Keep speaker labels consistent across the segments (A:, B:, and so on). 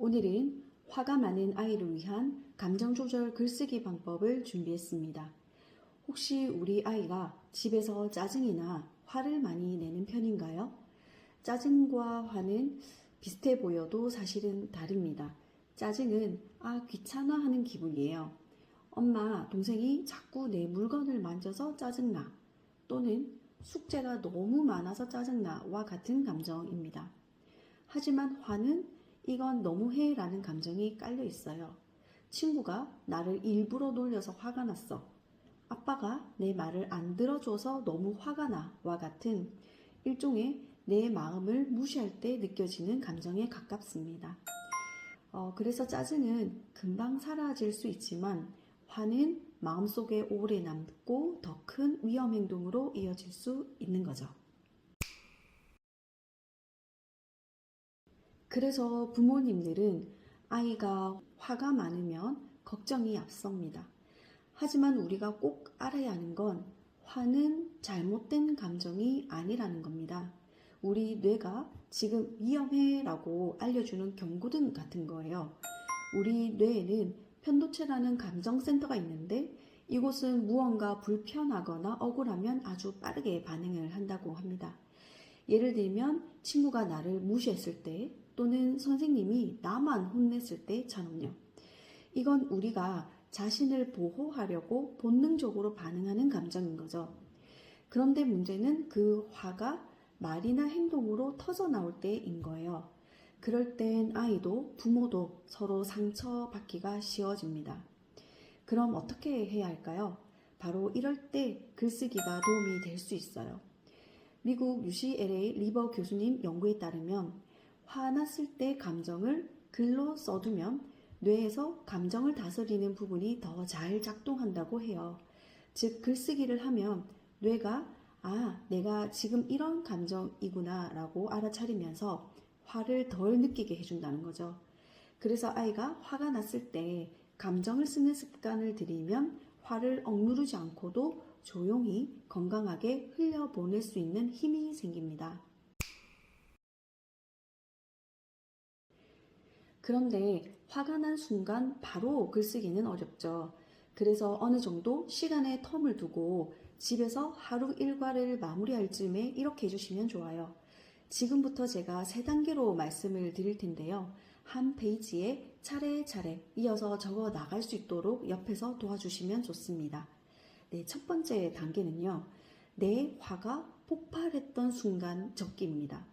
A: 오늘은 화가 많은 아이를 위한 감정조절 글쓰기 방법을 준비했습니다. 혹시 우리 아이가 집에서 짜증이나 화를 많이 내는 편인가요? 짜증과 화는 비슷해 보여도 사실은 다릅니다. 짜증은 귀찮아 하는 기분이에요. 엄마, 동생이 자꾸 내 물건을 만져서 짜증나. 또는 숙제가 너무 많아서 짜증나와 같은 감정입니다. 하지만 화는 이건 너무해 라는 감정이 깔려 있어요. 친구가 나를 일부러 놀려서 화가 났어. 아빠가 내 말을 안 들어줘서 너무 화가 나와 같은 일종의 내 마음을 무시할 때 느껴지는 감정에 가깝습니다. 그래서 짜증은 금방 사라질 수 있지만 화는 마음속에 오래 남고 더 큰 위험 행동으로 이어질 수 있는 거죠. 그래서 부모님들은 아이가 화가 많으면 걱정이 앞섭니다. 하지만 우리가 꼭 알아야 하는 건 화는 잘못된 감정이 아니라는 겁니다. 우리 뇌가 지금 위험해 라고 알려주는 경고등 같은 거예요. 우리 뇌에는 편도체라는 감정센터가 있는데 이곳은 무언가 불편하거나 억울하면 아주 빠르게 반응을 한다고 합니다. 예를 들면 친구가 나를 무시했을 때 또는 선생님이 나만 혼냈을 때처럼요. 이건 우리가 자신을 보호하려고 본능적으로 반응하는 감정인 거죠. 그런데 문제는 그 화가 말이나 행동으로 터져나올 때인 거예요. 그럴 땐 아이도 부모도 서로 상처받기가 쉬워집니다. 그럼 어떻게 해야 할까요? 바로 이럴 때 글쓰기가 도움이 될 수 있어요. 미국 UCLA 리버 교수님 연구에 따르면 화났을 때 감정을 글로 써두면 뇌에서 감정을 다스리는 부분이 더 잘 작동한다고 해요. 즉 글쓰기를 하면 뇌가 내가 지금 이런 감정이구나 라고 알아차리면서 화를 덜 느끼게 해준다는 거죠. 그래서 아이가 화가 났을 때 감정을 쓰는 습관을 들이면 화를 억누르지 않고도 조용히 건강하게 흘려보낼 수 있는 힘이 생깁니다. 그런데 화가 난 순간 바로 글쓰기는 어렵죠. 그래서 어느 정도 시간의 텀을 두고 집에서 하루 일과를 마무리할 즈음에 이렇게 해주시면 좋아요. 지금부터 제가 3단계로 말씀을 드릴 텐데요. 한 페이지에 차례차례 이어서 적어 나갈 수 있도록 옆에서 도와주시면 좋습니다. 네, 첫 번째 단계는요. 내 화가 폭발했던 순간 적기입니다.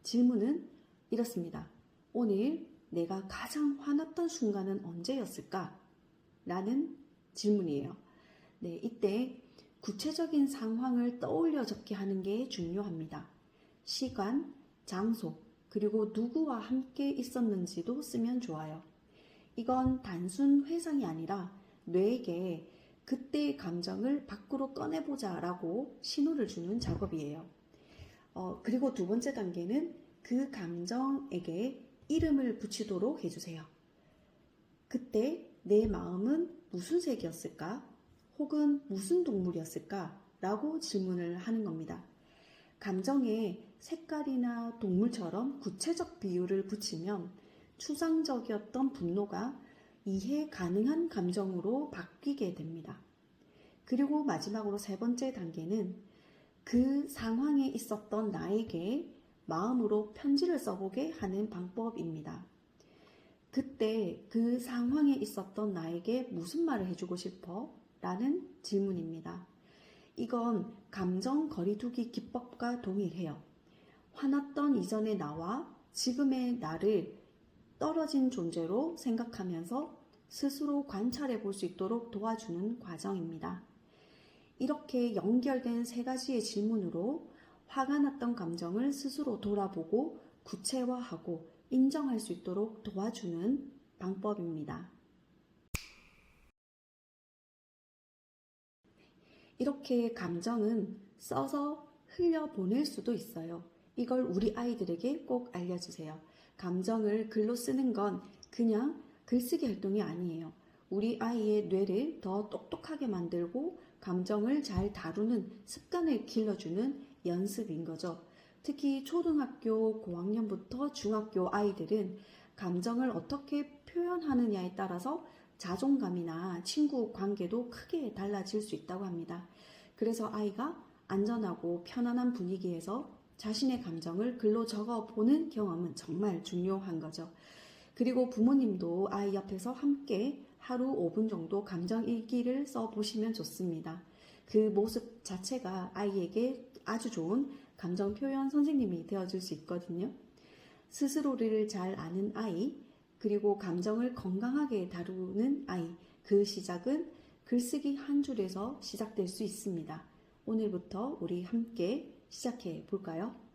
A: 질문은 이렇습니다. 오늘 내가 가장 화났던 순간은 언제였을까? 라는 질문이에요. 네, 이때 구체적인 상황을 떠올려 적게 하는 게 중요합니다. 시간, 장소, 그리고 누구와 함께 있었는지도 쓰면 좋아요. 이건 단순 회상이 아니라 뇌에게 그때의 감정을 밖으로 꺼내보자 라고 신호를 주는 작업이에요. 그리고 두 번째 단계는 그 감정에게 이름을 붙이도록 해주세요. 그때 내 마음은 무슨 색이었을까? 혹은 무슨 동물이었을까? 라고 질문을 하는 겁니다. 감정에 색깔이나 동물처럼 구체적 비유를 붙이면 추상적이었던 분노가 이해 가능한 감정으로 바뀌게 됩니다. 그리고 마지막으로 세 번째 단계는 그 상황에 있었던 나에게 마음으로 편지를 써보게 하는 방법입니다. 그때 그 상황에 있었던 나에게 무슨 말을 해주고 싶어? 라는 질문입니다. 이건 감정 거리두기 기법과 동일해요. 화났던 이전의 나와 지금의 나를 떨어진 존재로 생각하면서 스스로 관찰해 볼 수 있도록 도와주는 과정입니다. 이렇게 연결된 3가지의 질문으로 화가 났던 감정을 스스로 돌아보고 구체화하고 인정할 수 있도록 도와주는 방법입니다. 이렇게 감정은 써서 흘려보낼 수도 있어요. 이걸 우리 아이들에게 꼭 알려주세요. 감정을 글로 쓰는 건 그냥 글쓰기 활동이 아니에요. 우리 아이의 뇌를 더 똑똑하게 만들고 감정을 잘 다루는 습관을 길러주는 연습인 거죠. 특히 초등학교 고학년부터 중학교 아이들은 감정을 어떻게 표현하느냐에 따라서 자존감이나 친구 관계도 크게 달라질 수 있다고 합니다. 그래서 아이가 안전하고 편안한 분위기에서 자신의 감정을 글로 적어보는 경험은 정말 중요한 거죠. 그리고 부모님도 아이 옆에서 함께 하루 5분 정도 감정 일기를 써보시면 좋습니다. 그 모습 자체가 아이에게 아주 좋은 감정 표현 선생님이 되어줄 수 있거든요. 스스로를 잘 아는 아이, 그리고 감정을 건강하게 다루는 아이, 그 시작은 글쓰기 한 줄에서 시작될 수 있습니다. 오늘부터 우리 함께 시작해 볼까요?